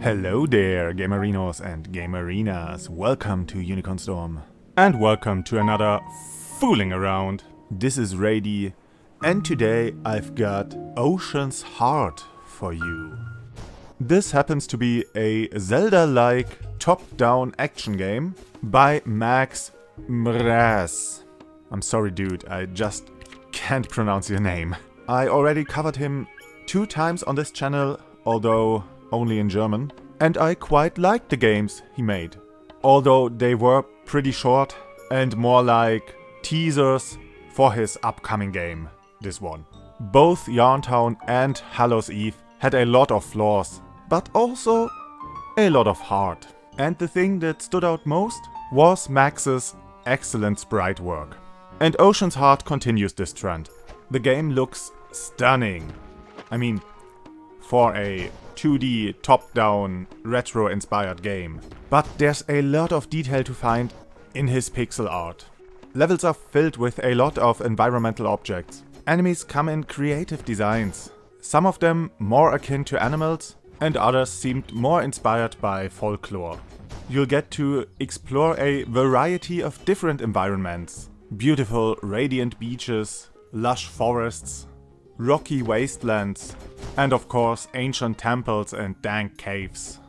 Hello there, gamerinos and gamerinas. Welcome to UnicornStorm. And welcome to another Fooling Around. This is Rady, and today I've got Ocean's Heart for you. This happens to be a Zelda-like top-down action game by Max Mraz. I'm sorry dude, I just can't pronounce your name. I already covered him 2 times on this channel, although only in German, and I quite liked the games he made. Although they were pretty short and more like teasers for his upcoming game, this one. Both Yarntown and Hallows Eve had a lot of flaws, but also a lot of heart. And the thing that stood out most was Max's excellent sprite work. And Ocean's Heart continues this trend. The game looks stunning. I mean, for a 2D top-down retro-inspired game. But there's a lot of detail to find in his pixel art. Levels are filled with a lot of environmental objects. Enemies come in creative designs. Some of them more akin to animals, and others seemed more inspired by folklore. You'll get to explore a variety of different environments. Beautiful, radiant beaches, lush forests, rocky wastelands, and of course ancient temples and dank caves.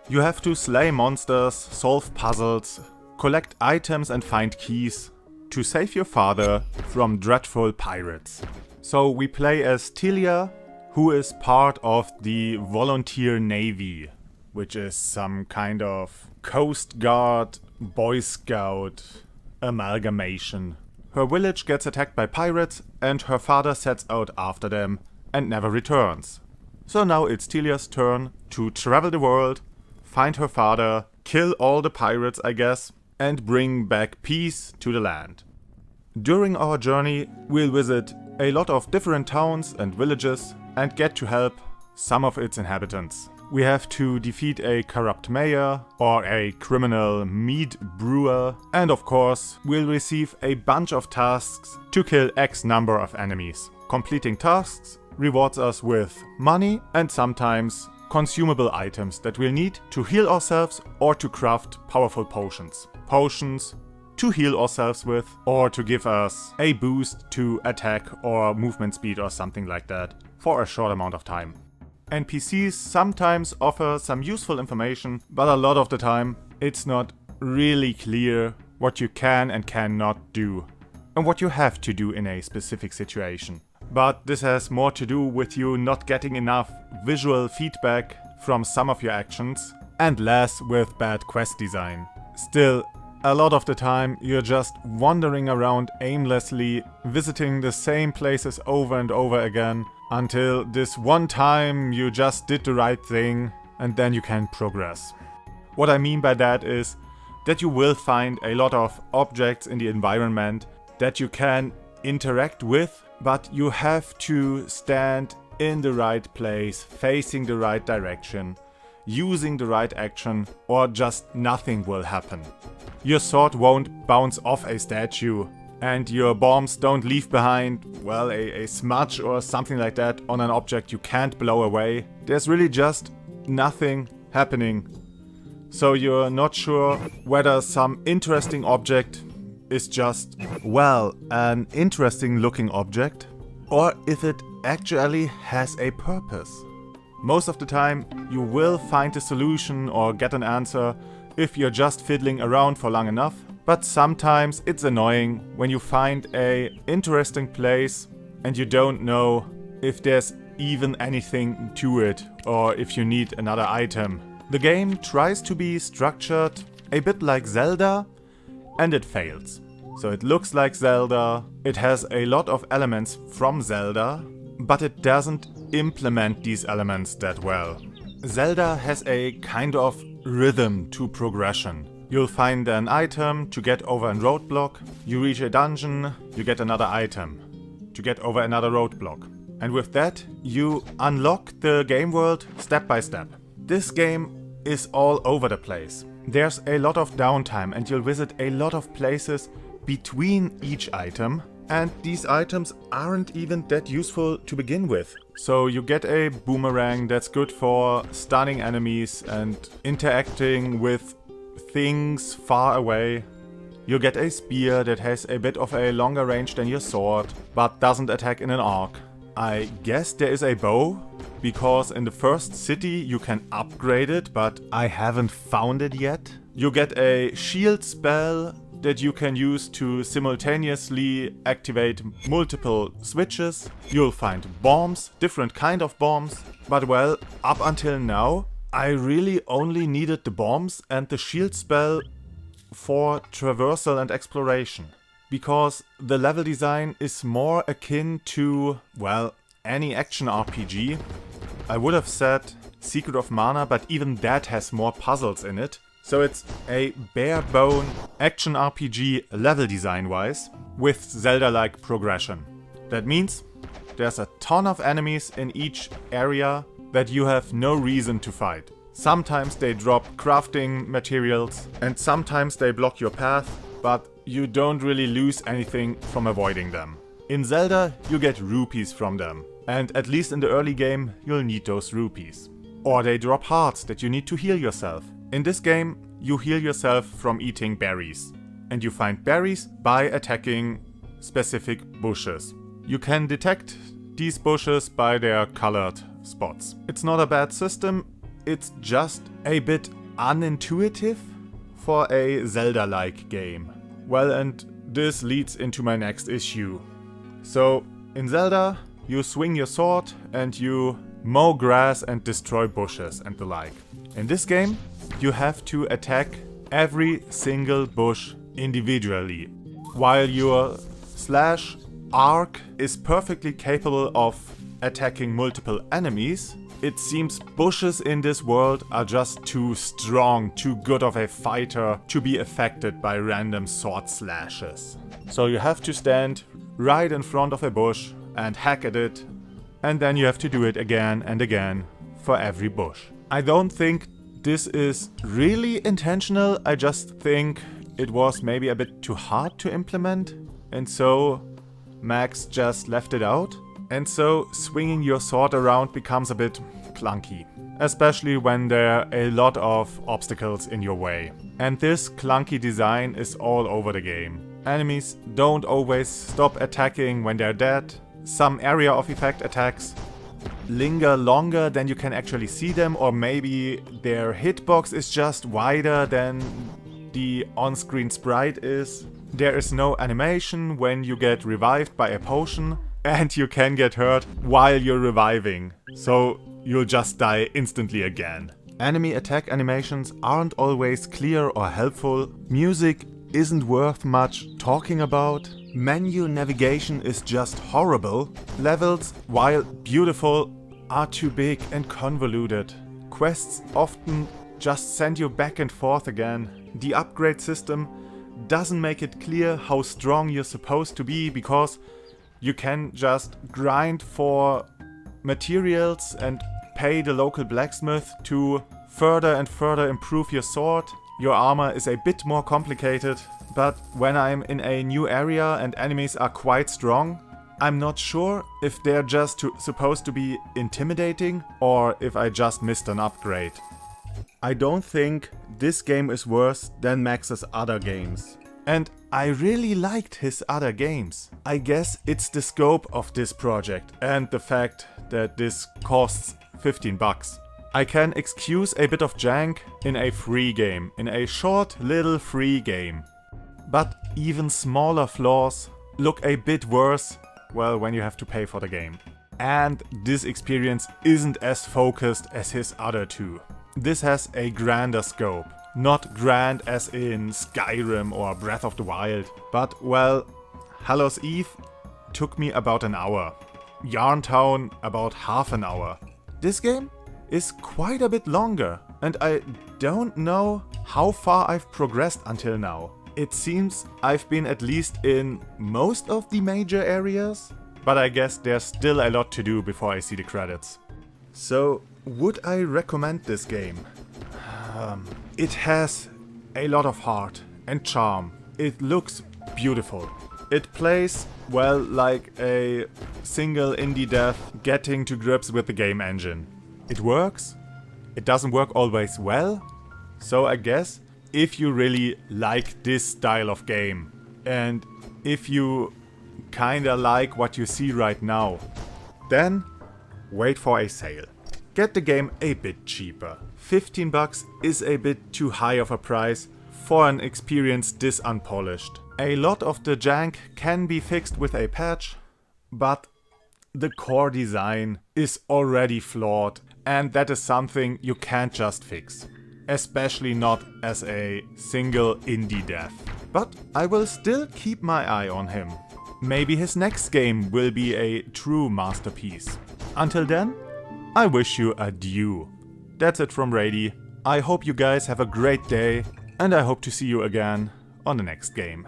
You have to slay monsters, solve puzzles, collect items and find keys to save your father from dreadful pirates. So we play as Tilia, who is part of the Volunteer Navy, which is some kind of Coast Guard, Boy Scout amalgamation. Her village gets attacked by pirates and her father sets out after them and never returns. So now it's Tilia's turn to travel the world, find her father, kill all the pirates I guess, and bring back peace to the land. During our journey we'll visit a lot of different towns and villages and get to help some of its inhabitants. We have to defeat a corrupt mayor or a criminal mead brewer, and of course we'll receive a bunch of tasks to kill X number of enemies. Completing tasks rewards us with money and sometimes consumable items that we'll need to heal ourselves or to craft powerful potions. Potions to heal ourselves with or to give us a boost to attack or movement speed or something like that for a short amount of time. NPCs sometimes offer some useful information, but a lot of the time it's not really clear what you can and cannot do and what you have to do in a specific situation. But this has more to do with you not getting enough visual feedback from some of your actions and less with bad quest design. Still, a lot of the time you're just wandering around aimlessly, visiting the same places over and over again, until this one time you just did the right thing and then you can progress. What I mean by that is that you will find a lot of objects in the environment that you can interact with, but you have to stand in the right place, facing the right direction, using the right action, or just nothing will happen. Your sword won't bounce off a statue, and your bombs don't leave behind, well, a smudge or something like that on an object you can't blow away. There's really just nothing happening. So you're not sure whether some interesting object is just, well, an interesting looking object, or if it actually has a purpose. Most of the time you will find a solution or get an answer if you're just fiddling around for long enough. But sometimes it's annoying when you find a interesting place and you don't know if there's even anything to it or if you need another item. The game tries to be structured a bit like Zelda and it fails. So it looks like Zelda, it has a lot of elements from Zelda, but it doesn't implement these elements that well. Zelda has a kind of rhythm to progression. You'll find an item to get over a roadblock, you reach a dungeon, you get another item to get over another roadblock. And with that, you unlock the game world step by step. This game is all over the place. There's a lot of downtime and you'll visit a lot of places between each item And these items aren't even that useful to begin with. So you get a boomerang that's good for stunning enemies and interacting with things far away. You get a spear that has a bit of a longer range than your sword, but doesn't attack in an arc. I guess there is a bow, because in the first city you can upgrade it, but I haven't found it yet. You get a shield spell that you can use to simultaneously activate multiple switches. You'll find bombs, different kind of bombs. But well, up until now, I really only needed the bombs and the shield spell for traversal and exploration. Because the level design is more akin to, well, any action RPG. I would have said Secret of Mana, but even that has more puzzles in it. So it's a bare-bone action RPG level design-wise, with Zelda-like progression. That means there's a ton of enemies in each area that you have no reason to fight. Sometimes they drop crafting materials, and sometimes they block your path, but you don't really lose anything from avoiding them. In Zelda, you get rupees from them, and at least in the early game, you'll need those rupees. Or they drop hearts that you need to heal yourself. In this game, you heal yourself from eating berries. And you find berries by attacking specific bushes. You can detect these bushes by their colored spots. It's not a bad system, it's just a bit unintuitive for a Zelda-like game. Well, and this leads into my next issue. So, in Zelda, you swing your sword and you mow grass and destroy bushes and the like. In this game, you have to attack every single bush individually, while your slash arc is perfectly capable of attacking multiple enemies. It seems bushes in this world are just too strong, too good of a fighter to be affected by random sword slashes. So you have to stand right in front of a bush and hack at it, and then you have to do it again and again for every bush. I don't think this is really intentional, I just think it was maybe a bit too hard to implement, and so Max just left it out. And so swinging your sword around becomes a bit clunky, especially when there are a lot of obstacles in your way. And this clunky design is all over the game. Enemies don't always stop attacking when they're dead. Some area of effect attacks linger longer than you can actually see them, or maybe their hitbox is just wider than the on-screen sprite is. There is no animation when you get revived by a potion, and you can get hurt while you're reviving, so you'll just die instantly again. Enemy attack animations aren't always clear or helpful. Music isn't worth much talking about. Menu navigation is just horrible. Levels, while beautiful, are too big and convoluted. Quests often just send you back and forth again. The upgrade system doesn't make it clear how strong you're supposed to be, because you can just grind for materials and pay the local blacksmith to further and further improve your sword. Your armor is a bit more complicated, but when I'm in a new area and enemies are quite strong, I'm not sure if they're just supposed to be intimidating or if I just missed an upgrade. I don't think this game is worse than Max's other games. And I really liked his other games. I guess it's the scope of this project and the fact that this costs 15 bucks. I can excuse a bit of jank in a free game, in a short little free game. But even smaller flaws look a bit worse, well, when you have to pay for the game. And this experience isn't as focused as his other two. This has a grander scope. Not grand as in Skyrim or Breath of the Wild, but well, Hallows Eve took me about an hour. Yarntown about half an hour. This game is quite a bit longer, and I don't know how far I've progressed until now. It seems I've been at least in most of the major areas, but I guess there's still a lot to do before I see the credits. So, would I recommend this game? It has a lot of heart and charm. It looks beautiful. It plays, well, like a single indie dev getting to grips with the game engine. It works. It doesn't work always well. So I guess if you really like this style of game and if you kinda like what you see right now, then wait for a sale. Get the game a bit cheaper. 15 bucks is a bit too high of a price for an experience this unpolished. A lot of the jank can be fixed with a patch, but the core design is already flawed, and that is something you can't just fix. Especially not as a single indie dev. But I will still keep my eye on him. Maybe his next game will be a true masterpiece. Until then, I wish you adieu. That's it from Rady. I hope you guys have a great day, and I hope to see you again on the next game.